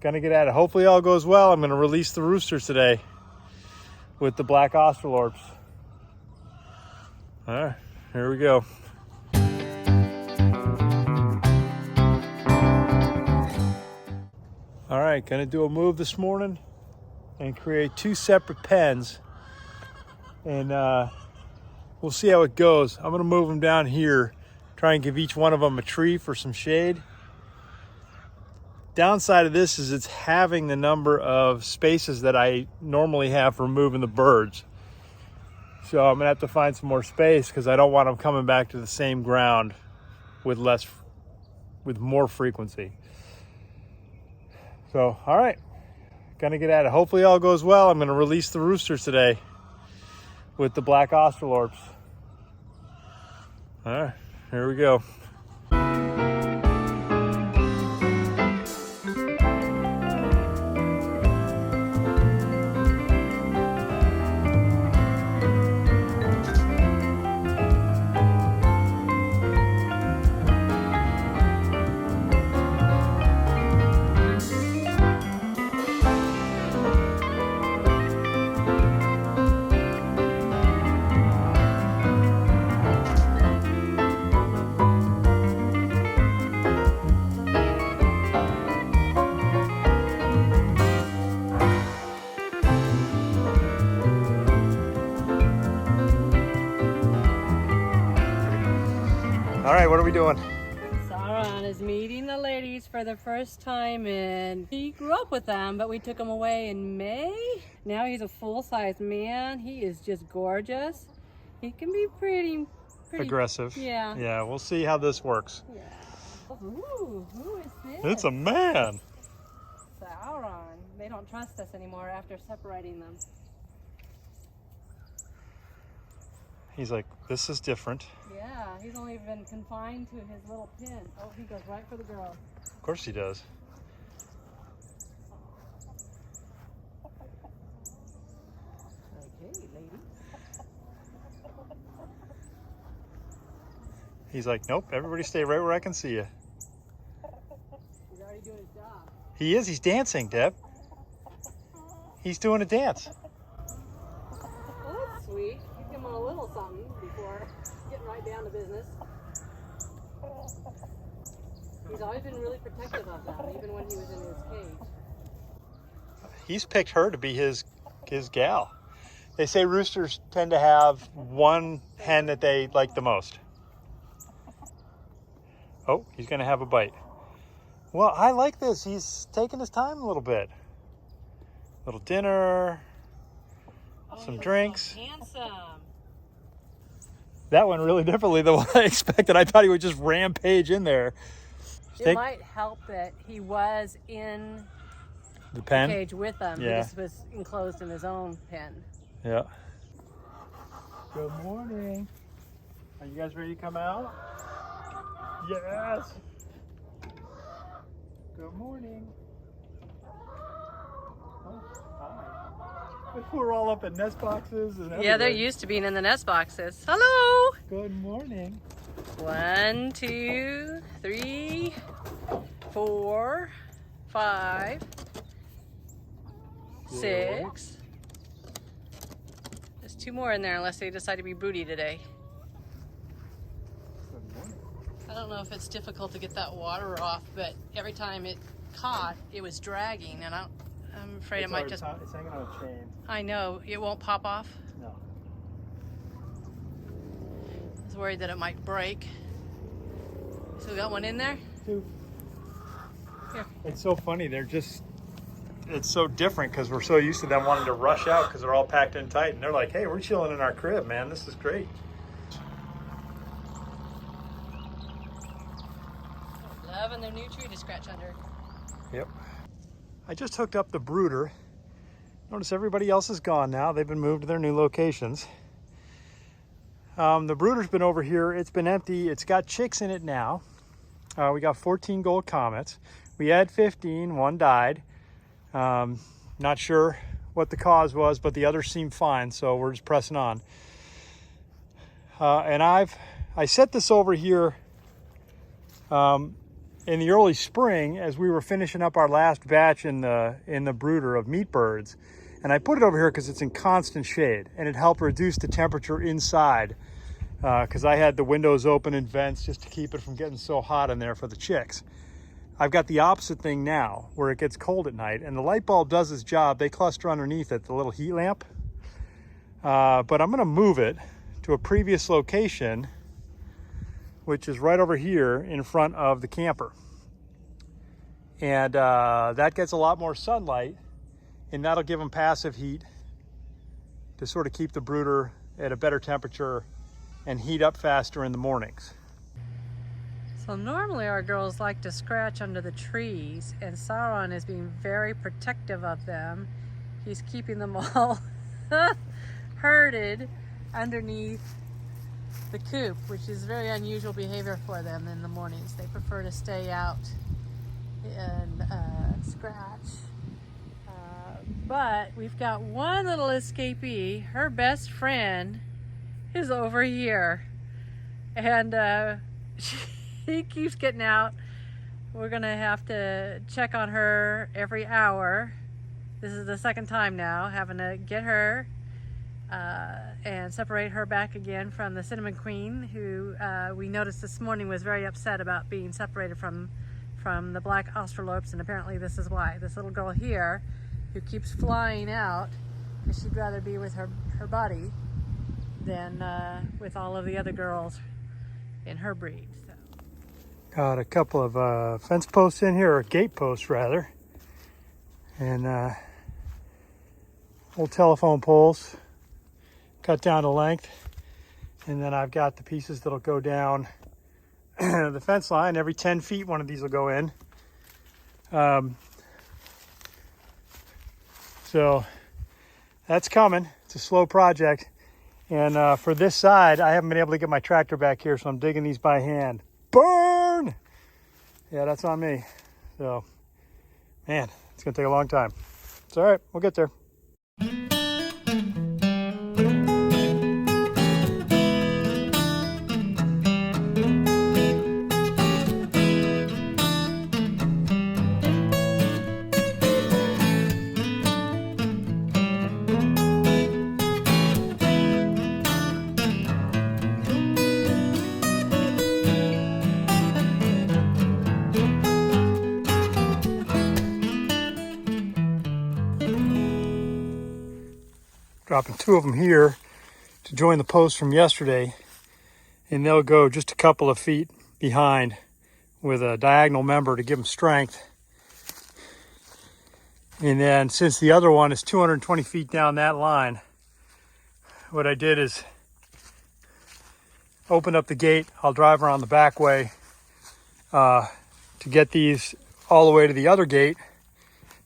Gonna get at it. Hopefully all goes well. I'm gonna release the roosters today with the Black Australorps. All right, here we go. All right, gonna do a move this morning and create 2 separate pens, and we'll see how it goes. I'm gonna move them down here, try and give each one of them a tree for some shade. Downside of this is it's having the number of spaces that I normally have for moving the birds. So I'm gonna have to find some more space because I don't want them coming back to the same ground with more frequency. So, all right, gonna get at it. Hopefully all goes well. I'm gonna release the roosters today with the Black Australorps. All right, here we go. All right, what are we doing? Sauron is meeting the ladies for the first time, and he grew up with them, but we took him away in May. Now he's a full-size man. He is just gorgeous. He can be pretty Aggressive. Yeah. Yeah, we'll see how this works. Yeah. Ooh, who is this? It's a man. Sauron. They don't trust us anymore after separating them. He's like, this is different. Yeah, he's only been confined to his little pen. Oh, he goes right for the girl. Of course he does. Okay, ladies. He's like, nope, everybody stay right where I can see you. He's already doing his job. He is, he's dancing, Deb. He's doing a dance. Well, that's sweet. Give him a little something before getting right down to business. He's always been really protective of them, even when he was in his cage. He's picked her to be his gal. They say roosters tend to have one hen that they like the most. Oh, he's gonna have a bite. Well, I like this. He's taking his time a little bit. Little dinner, some drinks. So handsome. That went really differently than what I expected. I thought he would just rampage in there. It might help that he was in The pen? the cage with them. Yeah. He just was enclosed in his own pen. Yeah. Good morning. Are you guys ready to come out? Yes. Good morning. Oh, hi. We're all up in nest boxes and everything. Yeah, they're used to being in the nest boxes. Hello. Good morning. 1, 2, 3, 4, 5, 6. There's 2 more in there unless they decide to be broody today. Good morning. I don't know if it's difficult to get that water off, but every time it caught, it was dragging, and I'm afraid it might just... It's hanging on a chain. I know, it won't pop off. No. I was worried that it might break. So we got one in there? 2. Here. It's so funny. It's so different because we're so used to them wanting to rush out because they're all packed in tight. And they're like, hey, we're chilling in our crib, man. This is great. Loving their new tree to scratch under. Yep. I just hooked up the brooder. Notice everybody else is gone now. They've been moved to their new locations. The brooder's been over here. It's been empty. It's got chicks in it now. We got 14 gold comets. We had 15. One died. Not sure what the cause was, but the others seem fine, so we're just pressing on. And I set this over here in the early spring, as we were finishing up our last batch in the brooder of meat birds. And I put it over here because it's in constant shade, and it helped reduce the temperature inside because I had the windows open and vents just to keep it from getting so hot in there for the chicks. I've got the opposite thing now, where it gets cold at night, and the light bulb does its job. They cluster underneath it, the little heat lamp. But I'm gonna move it to a previous location, which is right over here in front of the camper. And that gets a lot more sunlight, and that'll give them passive heat to sort of keep the brooder at a better temperature and heat up faster in the mornings. So normally our girls like to scratch under the trees, and Sauron is being very protective of them. He's keeping them all herded underneath the coop, which is very unusual behavior for them in the mornings. They prefer to stay out and scratch. But we've got one little escapee. Her best friend is over here, and she keeps getting out. We're gonna have to check on her every hour. This is the second time now, having to get her and separate her back again from the Cinnamon Queen, who we noticed this morning was very upset about being separated from the Black Australorps, and apparently this is why. This little girl here, who keeps flying out, because she'd rather be with her buddy than with all of the other girls in her breed. So. Got a couple of fence posts in here, or gate posts rather, and old telephone poles cut down to length, and then I've got the pieces that'll go down the fence line. Every 10 feet one of these will go in. So that's coming. It's a slow project, and for this side I haven't been able to get my tractor back here, so I'm digging these by hand. Burn! Yeah, that's on me. So man, it's gonna take a long time. It's all right, we'll get there. Dropping two of them here to join the post from yesterday, and they'll go just a couple of feet behind with a diagonal member to give them strength. And then since the other one is 220 feet down that line, what I did is open up the gate. I'll drive around the back way to get these all the way to the other gate,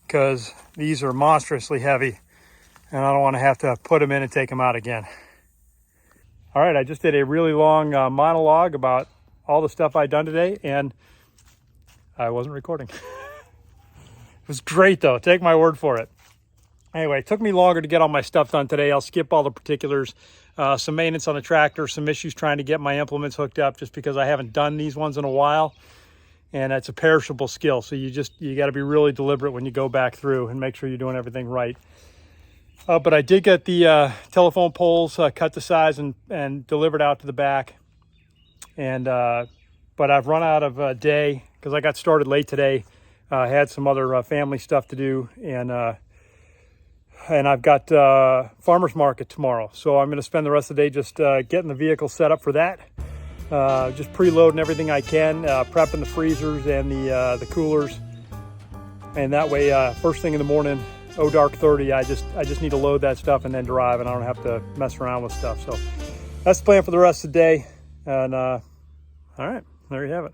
because these are monstrously heavy and I don't want to have to put them in and take them out again. All right, I just did a really long monologue about all the stuff I'd done today, and I wasn't recording. It was great though, take my word for it. Anyway, it took me longer to get all my stuff done today. I'll skip all the particulars. Some maintenance on the tractor, some issues trying to get my implements hooked up just because I haven't done these ones in a while. And it's a perishable skill, so you got to be really deliberate when you go back through and make sure you're doing everything right. But I did get the telephone poles cut to size and delivered out to the back. And but I've run out of day because I got started late today. I had some other family stuff to do, and I've got farmer's market tomorrow. So I'm going to spend the rest of the day just getting the vehicle set up for that. Just preloading everything I can, prepping the freezers and the coolers. And that way, first thing in the morning, dark 30, I just need to load that stuff and then drive, and I don't have to mess around with stuff. So that's the plan for the rest of the day. And all right, there you have it.